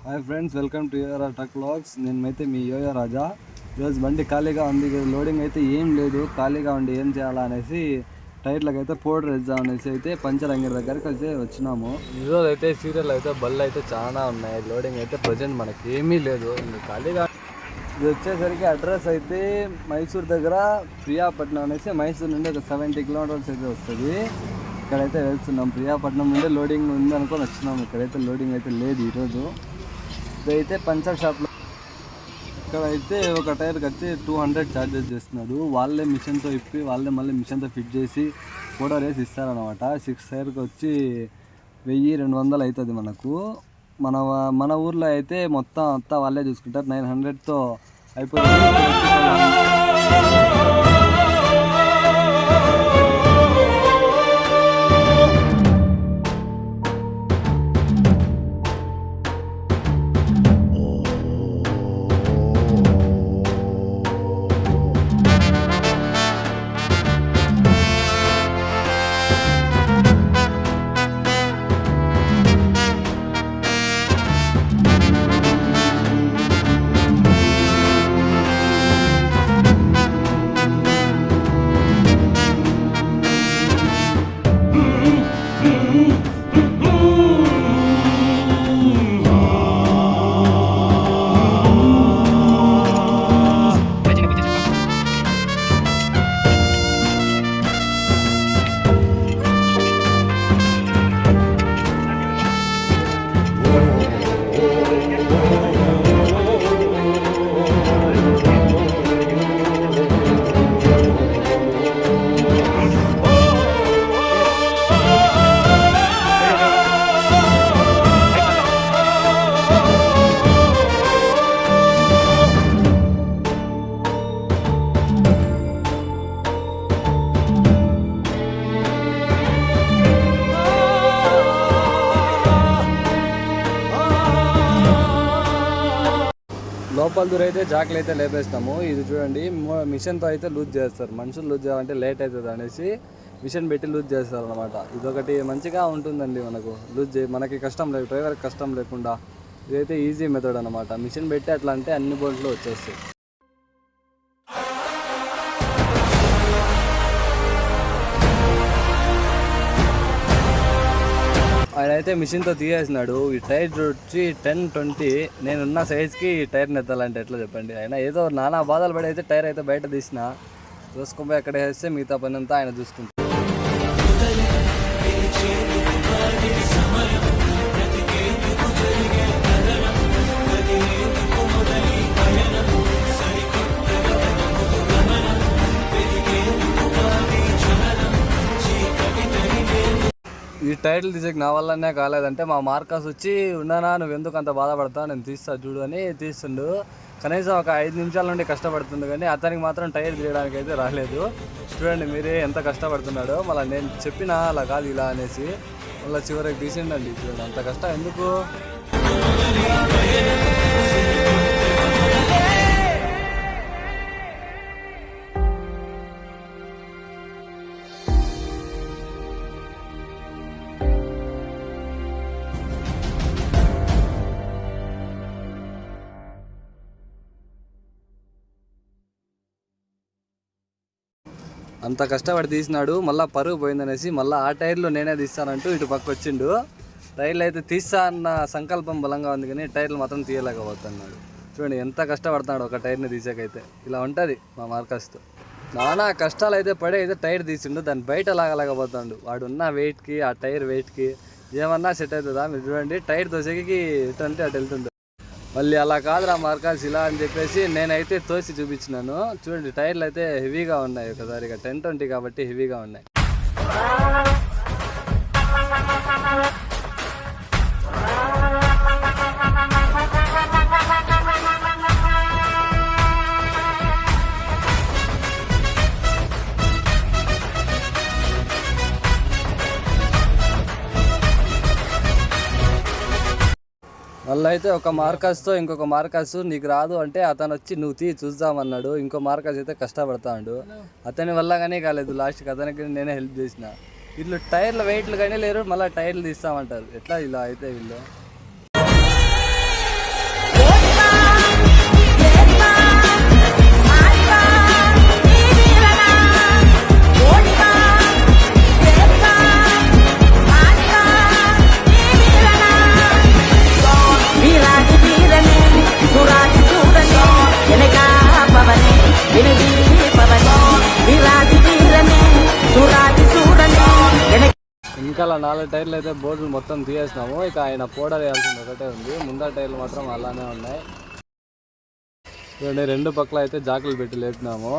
Hi friends, welcome to Yoyo truck vlogs. నేనైతే మీ yo-yo రాజా. ఈరోజు బండి ఖాళీగా ఉంది, లోడింగ్ అయితే ఏం లేదు, ఖాళీగా ఉండి ఏం చేయాలా అనేసి టైర్లకు అయితే పౌడర్ వేద్దాం అనేసి అయితే పంచర్ అంగడి దగ్గరికి అయితే వచ్చినాము. ఈరోజు అయితే సీరియల్ అయితే బళ్ళు అయితే చాలా ఉన్నాయి, లోడింగ్ అయితే ప్రజెంట్ మనకి ఏమీ లేదు, ఖాళీగా. ఇది వచ్చేసరికి అడ్రస్ అయితే మైసూర్ దగ్గర ప్రియాపట్నం అనేసి, మైసూర్ నుండి ఒక 70 కిలోమీటర్స్ అయితే వస్తుంది. ఇక్కడైతే వెళ్తున్నాం. ప్రియాపట్నం నుండి లోడింగ్ ఉంది అనుకొని వచ్చినాము. ఇక్కడైతే లోడింగ్ అయితే లేదు ఈరోజు. ఇదైతే పంచర్ షాప్లో. ఇక్కడైతే ఒక టైర్కి వచ్చి 200 ఛార్జెస్ చేస్తున్నారు. వాళ్ళే మిషన్తో ఇప్పి వాళ్ళే మళ్ళీ మిషన్తో ఫిట్ చేసి పౌడర్ వేసి ఇస్తారనమాట. 6 టైర్కి వచ్చి 1200 అవుతుంది మనకు. మన ఊర్లో అయితే మొత్తం అంతా వాళ్ళే చూసుకుంటారు. 900తో అయిపోతుంది. లోపల దూరం అయితే జాకులు అయితే లేపేస్తాము. ఇది చూడండి, మిషన్తో అయితే లూజ్ చేస్తారు. మనుషులు లూజ్ చేయాలంటే లేట్ అవుతుంది అనేసి మిషన్ పెట్టి లూజ్ చేస్తారు అనమాట. ఇదొకటి మంచిగా ఉంటుందండి మనకు. మనకి కష్టం లేదు, డ్రైవర్కి కష్టం లేకుండా. ఇదైతే ఈజీ మెథడ్ అనమాట. మిషన్ పెట్టి అట్లా అంటే అన్ని బోల్ట్లు వచ్చేస్తాయి. ఆయన అయితే మిషన్తో తీసేసినాడు. ఈ టైర్ వచ్చి 10-20. నేనున్న సైజ్కి ఈ టైర్ని ఎత్తాలంటే ఎట్లా చెప్పండి. ఆయన ఏదో నానా బాధలు పడి అయితే టైర్ అయితే బయట తీసిన చూసుకుపోయి అక్కడ వేస్తే మిగతా పని అంతా ఆయన చూసుకుంటారు. ఈ టైటిల్ తీసేకి నా వల్లనే కాలేదంటే మా మార్కస్ వచ్చి ఉన్నానా, నువ్వు ఎందుకు అంత బాధపడతావు, నేను తీస్తా చూడు అని తీస్తుండు. కనీసం ఒక 5 నిమిషాల నుండి కష్టపడుతుంది, కానీ అతనికి మాత్రం టైర్ తీయడానికి అయితే రాలేదు. చూడండి మీరే ఎంత కష్టపడుతున్నాడో. మళ్ళీ నేను చెప్పినా అలా కాదు ఇలా అనేసి మళ్ళీ చివరికి తీసిండండి. చూడండి అంత కష్టం ఎందుకు. అంత కష్టపడి తీసినాడు, మళ్ళీ పరుగు పోయిందనేసి మళ్ళీ ఆ టైర్లో నేనే తీస్తానంటూ ఇటు పక్క వచ్చిండు. టైర్లు అయితే తీస్తా అన్న సంకల్పం బలంగా ఉంది, కానీ టైర్లు మాత్రం తీయలేకపోతున్నాడు. చూడండి ఎంత కష్టపడుతున్నాడు ఒక టైర్ని తీసాకైతే. ఇలా ఉంటుంది మా మార్కస్తో. నానా కష్టాలు అయితే పడే అయితే టైర్ తీసిండు, దాన్ని బయట లాగలేకపోతాడు. వాడు ఉన్న వెయిట్కి ఆ టైర్ వెయిట్కి ఏమన్నా సెట్ అవుతుందా? మీరు చూడండి, టైర్ దోశకి ఇటు అంటే అటు వెళ్తుంది. మళ్ళీ అలా కాదురా మార్కాస్ ఇలా అని చెప్పేసి నేనైతే తోసి చూపించినాను. చూడండి టైర్లు అయితే హెవీగా ఉన్నాయి, ఒకసారిగా 10-20 కాబట్టి హెవీగా ఉన్నాయి. మళ్ళీ అయితే ఒక మార్కస్తో ఇంకొక మార్కస్ నీకు రాదు అంటే అతను వచ్చి నువ్వు చూద్దామన్నాడు. ఇంకో మార్కస్ అయితే కష్టపడతాడు. అతని వల్ల కానీ కాలేదు. లాస్ట్కి అతనికి నేనే హెల్ప్ చేసిన. వీళ్ళు టైర్ల వెయిట్లు కానీ లేరు, మళ్ళీ టైర్లు తీస్తామంటారు. ఎట్లా ఇలా అయితే వీళ్ళు వెనకాల 4 టైర్లు అయితే బోర్డులు మొత్తం తీసేసినాము. ఇక ఆయన పౌడర్ వేయాల్సింది ఒకటే ఉంది. ముందర టైర్లు మాత్రం అలానే ఉన్నాయి. చూడండి 2 పక్కల అయితే జాకులు పెట్టి లేపినాము.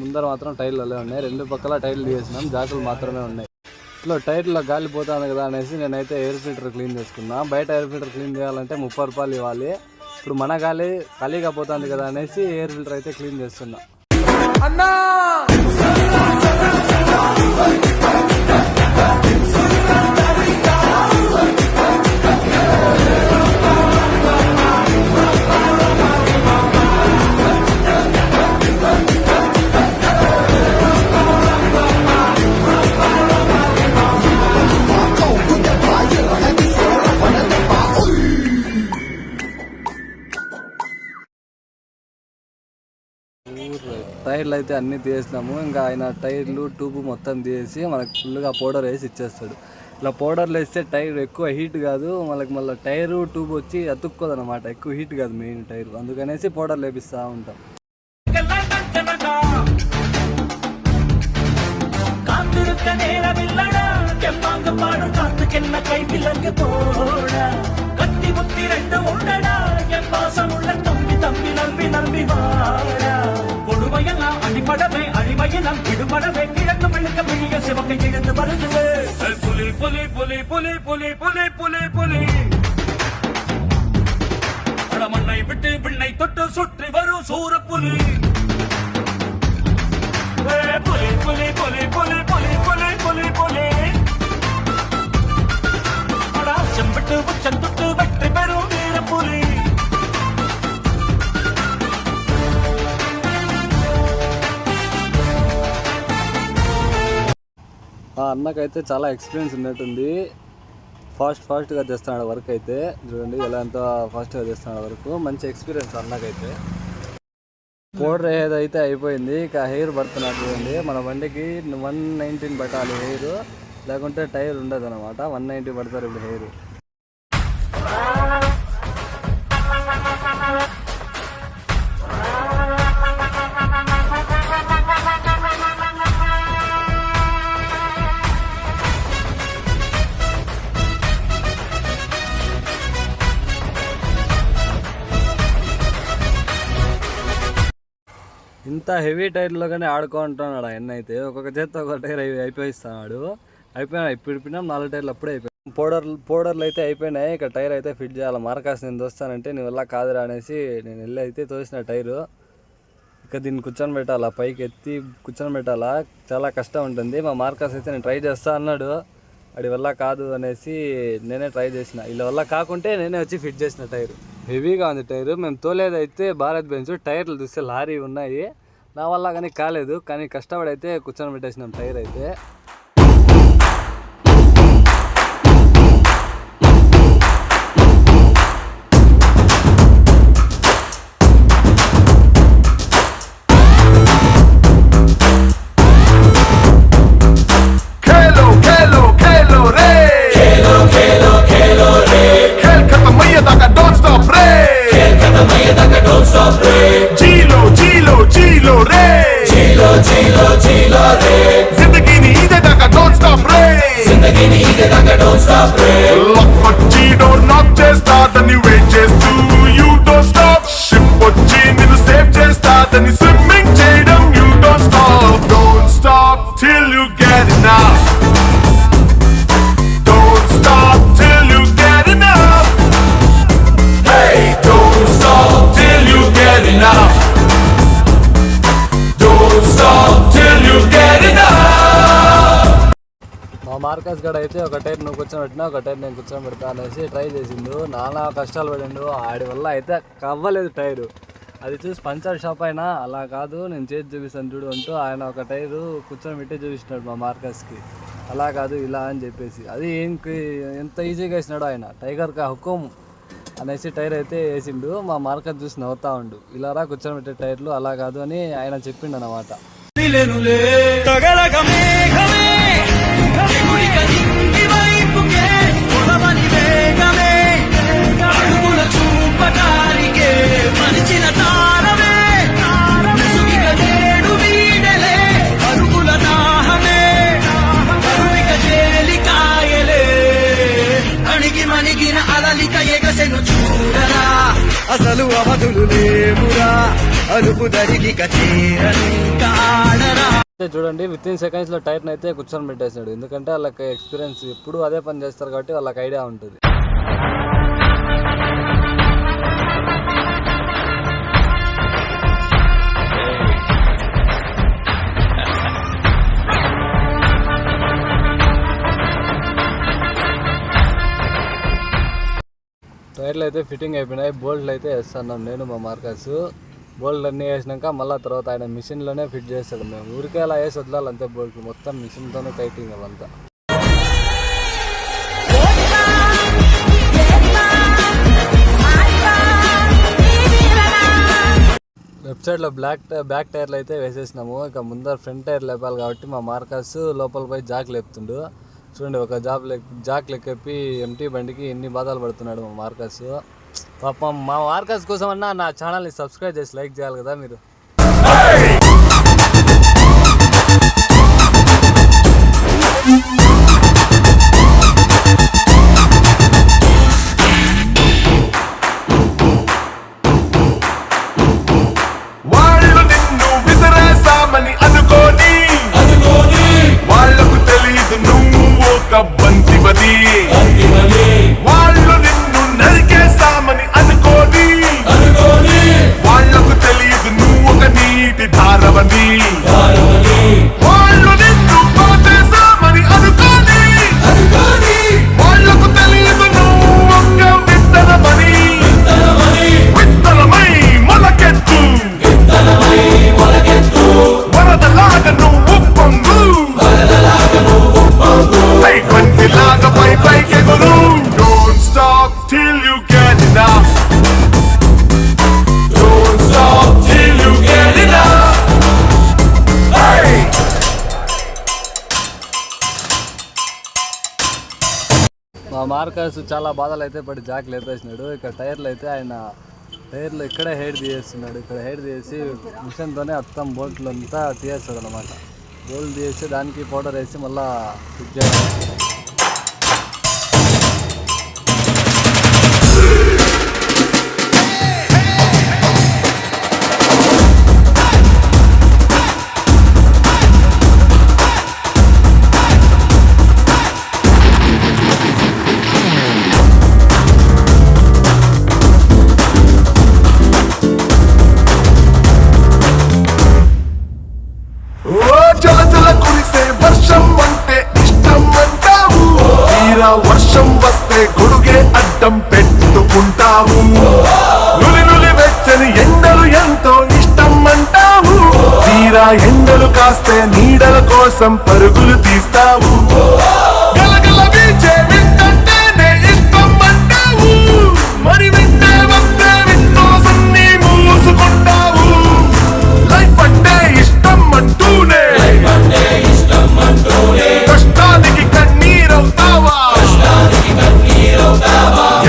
ముందర మాత్రం టైర్లు అలా ఉన్నాయి. 2 పక్కల టైర్లు తీసేసినాం, జాకులు మాత్రమే ఉన్నాయి. ఇట్లా టైర్లో గాలి పోతుంది కదా అనేసి నేనైతే ఎయిర్ ఫిల్టర్ క్లీన్ చేసుకున్నా. బయట ఎయిర్ ఫిల్టర్ క్లీన్ చేయాలంటే 30 రూపాయలు ఇవ్వాలి. ఇప్పుడు మన గాలి ఖాళీగా పోతుంది కదా అనేసి ఎయిర్ ఫిల్టర్ అయితే క్లీన్ చేస్తున్నా. టైర్లు అయితే అన్నీ తీసేసినాము. ఇంకా ఆయన టైర్లు ట్యూబ్ మొత్తం తీసేసి మనకు ఫుల్గా పౌడర్ వేసి ఇచ్చేస్తాడు. ఇలా పౌడర్లు వేస్తే టైర్ ఎక్కువ హీట్ కాదు, మళ్ళీ టైరు ట్యూబ్ వచ్చి అతుక్కోదు అనమాట. ఎక్కువ హీట్ కాదు మెయిన్ టైర్, అందుకనేసి పౌడర్ లేపిస్తూ ఉంటాం. அடிபடவே அழிமையினம் விடுபடவே கிழக்கு விழுக்க விழிய சிவக்கை எழுந்து வருதுவே புலி புலி புலி புலி புலி புலி புலி புலி மண்ணை விட்டு விண்ணை தொட்டு சுற்றி வரும் சூர புலி புலி புலி புலி புலி புலி புலி புலி புலி செம்பிட்டு உச்சம் தொட்டு வெற்றி பெறும் வீர புலி. అన్నకైతే చాలా ఎక్స్పీరియన్స్ ఉన్నట్టుంది. ఫాస్ట్గా చేస్తున్నాడు వర్క్ అయితే. చూడండి ఎలా ఎంత ఫాస్ట్గా చేస్తున్నాడు వర్క్. మంచి ఎక్స్పీరియన్స్ అన్నకైతే. పౌడర్ ఏదైతే అయిపోయింది, ఇక హెయిర్ పడుతున్నాడు. చూడండి మన బండికి 119 పట్టాలి హెయిర్, లేకుంటే టైర్ ఉండదు అనమాట. 190 పడతారు ఇప్పుడు హెయిర్. ఇంత హెవీ టైర్లో కానీ ఆడుకుంటున్నాడు ఆయన అయితే. ఒక్కొక్క చేత్తో ఒక టైర్ అయిపోయిస్తున్నాడు. ఇప్పుడు ఇప్పినాం 4 టైర్లు అప్పుడే అయిపోయాయి. పౌడర్లు అయితే అయిపోయినాయి. ఇక టైర్ అయితే ఫిట్ చేయాలి. మార్కాస్ నేను తోస్తానంటే నీ వల్ల కాదురా అనేసి నేను వెళ్ళి అయితే తోసిన టైరు. ఇక దీన్ని కూర్చొని పెట్టాలా, పైకి ఎత్తి కూర్చొని పెట్టాలా, చాలా కష్టం ఉంటుంది. మా మార్కాస్ అయితే నేను ట్రై చేస్తా అన్నాడు. వాడి వల్ల కాదు అనేసి నేనే ట్రై చేసిన. వీళ్ళ వల్ల కాకుంటే నేనే వచ్చి ఫిట్ చేసిన టైరు. హెవీగా ఉంది టైరు. మేము తోలేదైతే భారత్ బెంచ్. టైర్లు చూస్తే లారీ ఉన్నాయి. నా వల్ల కానీ కాలేదు, కానీ కష్టపడైతే కూర్చొని పెట్టేసినాం టైర్ అయితే. మార్కస్ గడ అయితే ఒక టైర్ నువ్వు కూర్చొని పెట్టినా, ఒక టైర్ నేను కూర్చొని పెడతా అనేసి ట్రై చేసిండు. నానా కష్టాలు పడిండు. ఆడి వల్ల అయితే కవ్వలేదు టైరు. అది చూసి పంచర్ షాప్ అయినా అలా కాదు నేను చేసి చూపిస్తాను చూడు అంటూ ఆయన ఒక టైరు కూర్చొని పెట్టి చూపిస్తున్నాడు మా మార్కస్కి. అలా కాదు ఇలా అని చెప్పేసి అది ఎంత ఈజీగా వేసినాడు ఆయన. టైగర్ కా హుకుం అనేసి టైర్ అయితే వేసిండు. మా మార్కస్ చూసి నవ్వుతా ఉండు. ఇలా రా కూర్చొని పెట్టే టైర్లు, అలా కాదు అని ఆయన చెప్పిండు అన్నమాట. అరుగుల దాహమే కరువిక చేలికాయలే అలలిక ఎగసెను చూడరా అసలు అవధులు లేవురా అలుపు దరిలిక చేరని కాడరా. చూడండి విత్ ఇన్ సెకండ్స్ లో టైర్ అయితే కూర్చొని పెట్టేసాడు. ఎందుకంటే వాళ్ళకి ఎక్స్పీరియన్స్ ఎప్పుడు అదే పని చేస్తారు కాబట్టి వాళ్ళకి ఐడియా ఉంటుంది. టైర్లు అయితే ఫిట్టింగ్ అయిపోయినాయి. బోల్ట్లు అయితే వేస్తున్నాం నేను మా మార్కస్. బోల్ట్ అన్నీ వేసినాక మళ్ళీ తర్వాత ఆయన మిషన్లోనే ఫిట్ చేస్తాడు. మేము ఊరికే అలా వేసి వదలాలి అంతే. బోల్ట్లు మొత్తం మిషన్తోనే టైటింగ్ అవంతా. లెఫ్ట్ సైడ్లో బ్యాక్ టైర్లు అయితే వేసేసినాము. ఇక ముందర ఫ్రంట్ టైర్ లేపాలి కాబట్టి మా మార్కస్ లోపల పోయి జాక్ లేపుతుండు. చూడండి ఒక జాక్ లెక్కెప్పి ఎంటీ బండికి ఎన్ని బాధలు పడుతున్నాడు మా మార్కస్. పాపం మా మార్కస్ కోసం అన్నా నా ఛానల్ని సబ్స్క్రైబ్ చేసి లైక్ చేయాలి కదా మీరు. వాళ్ళు నిన్ను విసిరేసామని అనుకోని వాళ్లకు తెలియదు నువ్వు ఒక బంతివని. వాళ్ళు నిన్ను నరికేసామని అనుకోని వాళ్లకు తెలియదు నువ్వు ఒక నీటి ధారవని. వాళ్ళు నిన్ను పోతేసామని అనుకోని వాళ్లకు తెలియదు నువ్వు ఒక విత్తనమని. విత్తనమై మొలకెత్తు వరదలాగా నువ్వు పొంగు పైలాగా పైకెగురు. Don't stop till you get enough. Don't stop till you get enough. Hey! మా మార్కస్ చాలా బాధలు అయితే పడి జాక్ లేపేసినాడు. ఇక్కడ టైర్లు అయితే ఆయన టైర్లు ఇక్కడే హెయిర్ తీసేస్తున్నాడు. ఇక్కడ హెయిర్ తీసి మిషన్తోనే మొత్తం బోల్ట్లు అంతా తీసేస్తాడు అనమాట. బోల్ట్ తీసి దానికి పౌడర్ వేసి మళ్ళీ ఫిట్ చేయాలి. జల జల కురిసే వర్షం అంటే ఇష్టం అంటావు. తీరా వర్షం వస్తే గొడుగే అడ్డం పెట్టుకుంటావు. నులి నులి వెచ్చని ఎండలు ఎంతో ఇష్టం అంటావు. తీరా ఎండలు కాస్తే నీడల కోసం పరుగులు తీస్తావు. గలగల వీచే వింటంటేనే ఇష్టం అంటావు. మరి వింటే వస్తే విండోసన్నీ మూసుకుంటావు. లైఫ్ అంటే ఇష్టం అంటూనే కష్టానికి కన్నీరవుతావా.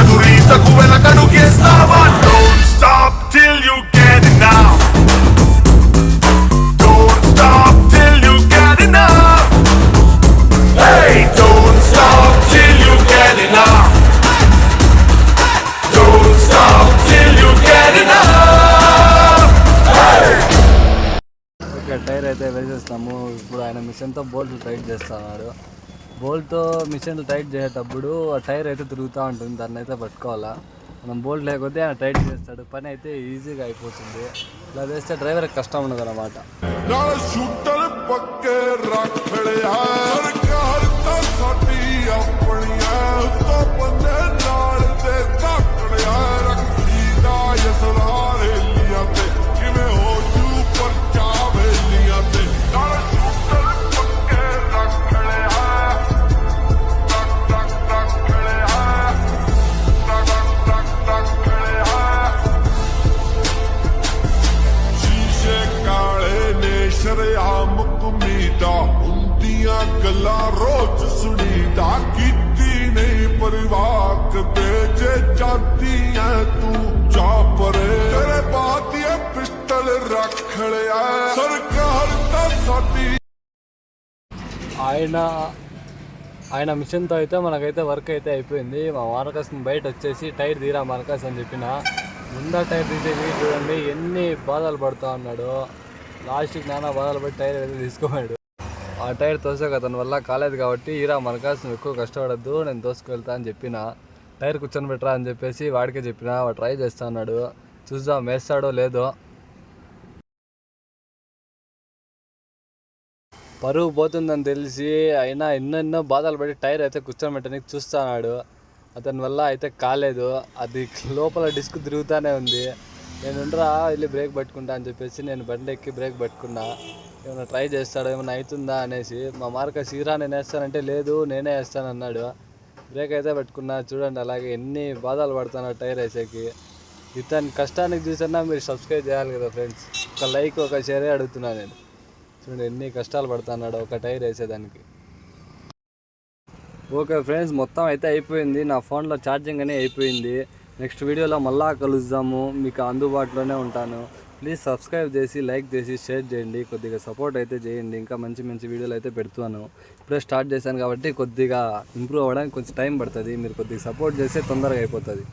ఎదురీతకు వెనకడుగేస్తావా. Don't stop till you get enough. Don't stop till you get enough. Hey, don't stop till you get enough. Don't stop till you get enough. Hey! ఇక్కడ టైర్ అయితే వేసేస్తాము. ఇప్పుడు ఆయన మిషన్తో బోల్ట్లు టైట్ చేస్తున్నాడు. బోల్ట్తో మిషన్ టైట్ చేసేటప్పుడు ఆ టైర్ అయితే తిరుగుతూ ఉంటుంది. దాన్ని అయితే పట్టుకోవాలా. మనం బోల్ట్ లేకపోతే ఆయన టైట్ చేస్తాడు. పని అయితే ఈజీగా అయిపోతుంది. ఇలా చేస్తే డ్రైవర్కి కష్టం ఉండదు అన్నమాట. ਨਾਲ ਸ਼ੂਟਰ ਪੱਕੇ ਰੱਖ ਲਿਆ ਸਰਕਾਰ ਤਾਂ ਸਾਡੀ ਆਪਣੀਆਂ ਉੱਤੋਂ ਬੰਦੇ ਨਾਲ ਦੇ ਧੱਕ ਲਿਆ ਰੱਖੀ ਦਾ ਯਸਲਾਰੇ ਲੀਆਂ ਤੇ ਕਿਵੇਂ ਹੋ ਜੂ ਪਰਚਾ ਵੇਲੀਆਂ ਤੇ ਨਾਲ ਸ਼ੂਟਰ ਪੱਕੇ ਰੱਖ ਲਿਆ ਰੱਖ ਲਿਆ ਰੱਖ ਲਿਆ ਸ਼ੀਸ਼ੇ ਕਾਲੇ ਨੇ ਸ਼ਰਿਆਮ ਕੁਮੀਦਾ ਹੁੰਦੀਆਂ ਗੱਲਾਂ ਰੋਜ਼ ਸੁਣੀਦਾ ਕੀਤੀ ਨਹੀਂ ਪਰਿਵਾਰ ਕਦੇ ਜੇ ਜਾਂਦੀ ਐ ਤੂੰ ਜਾ ਪਰੇ ਤੇਰੇ ਬਾਤ ਇਹ ਪਿਸਟਲ ਰੱਖ ਲਿਆ ਸਰਕਾਰ ਤਾਂ ਸਾਡੀ. ఆయన ఆయన మిషన్తో అయితే మనకైతే వర్క్ అయితే అయిపోయింది. మా మార్కస్ని బయట వచ్చేసి టైర్ తీరా మార్కస్ అని చెప్పిన, ముందర టైర్ తీసేసి చూడండి ఎన్ని బాధలు పడుతూ ఉన్నాడు. లాస్ట్కి నానా బాధలు పడి టైర్ అయితే తీసుకోవాడు. ఆ టైర్ తోసాక అతని వల్ల కాలేదు కాబట్టి ఈరా మార్కస్ నువ్వు ఎక్కువ కష్టపడద్దు, నేను తోసుకువెళ్తా అని చెప్పిన. టైర్ కూర్చొని పెట్టరా అని చెప్పేసి వాడికే చెప్పిన. వాడు ట్రై చేస్తా అన్నాడు, చూద్దాం వేస్తాడో లేదో. పరువు పోతుందని తెలిసి అయినా ఎన్నెన్నో బాధలు పడి టైర్ అయితే కూర్చొని పెట్టడానికి చూస్తున్నాడు. అతని వల్ల అయితే కాలేదు, అది లోపల డిస్క్ తిరుగుతూనే ఉంది. నేను ఉండరా వెళ్ళి బ్రేక్ పట్టుకుంటా అని చెప్పేసి నేను బండి ఎక్కి బ్రేక్ పట్టుకున్నా. ఏమైనా ట్రై చేస్తాడో ఏమైనా అవుతుందా అనేసి. మా మార్కస్ ఈరా నేను వేస్తానంటే లేదు నేనే వేస్తాను అన్నాడు. బ్రేక్ అయితే పెట్టుకున్నా. చూడండి అలాగే ఎన్ని బాధలు పడుతున్నాడు టైర్ వేసేకి. ఇతని కష్టానికి చూసన్నా మీరు సబ్స్క్రైబ్ చేయాలి కదా ఫ్రెండ్స్. ఒక లైక్ ఒక షేరే అడుగుతున్నాను నేను. చూడండి ఎన్ని కష్టాలు పడుతున్నాడు ఒక టైర్ వేసేదానికి. ఓకే ఫ్రెండ్స్, మొత్తం అయితే అయిపోయింది. నా ఫోన్లో ఛార్జింగ్ అనేది అయిపోయింది. నెక్స్ట్ వీడియోలో మళ్ళా కలుద్దాము. మీకు అందుబాటులోనే ఉంటాను. ప్లీజ్ సబ్స్క్రైబ్ చేసి లైక్ చేసి షేర్ చేయండి. కొద్దిగా సపోర్ట్ అయితే చేయండి. ఇంకా మంచి మంచి వీడియోలు అయితే పెడుతున్నాను. ఇప్పుడే స్టార్ట్ చేశాను కాబట్టి కొద్దిగా ఇంప్రూవ్ అవ్వడానికి కొంచెం టైం పడుతుంది. మీరు కొద్దిగా సపోర్ట్ చేస్తే తొందరగా అయిపోతుంది.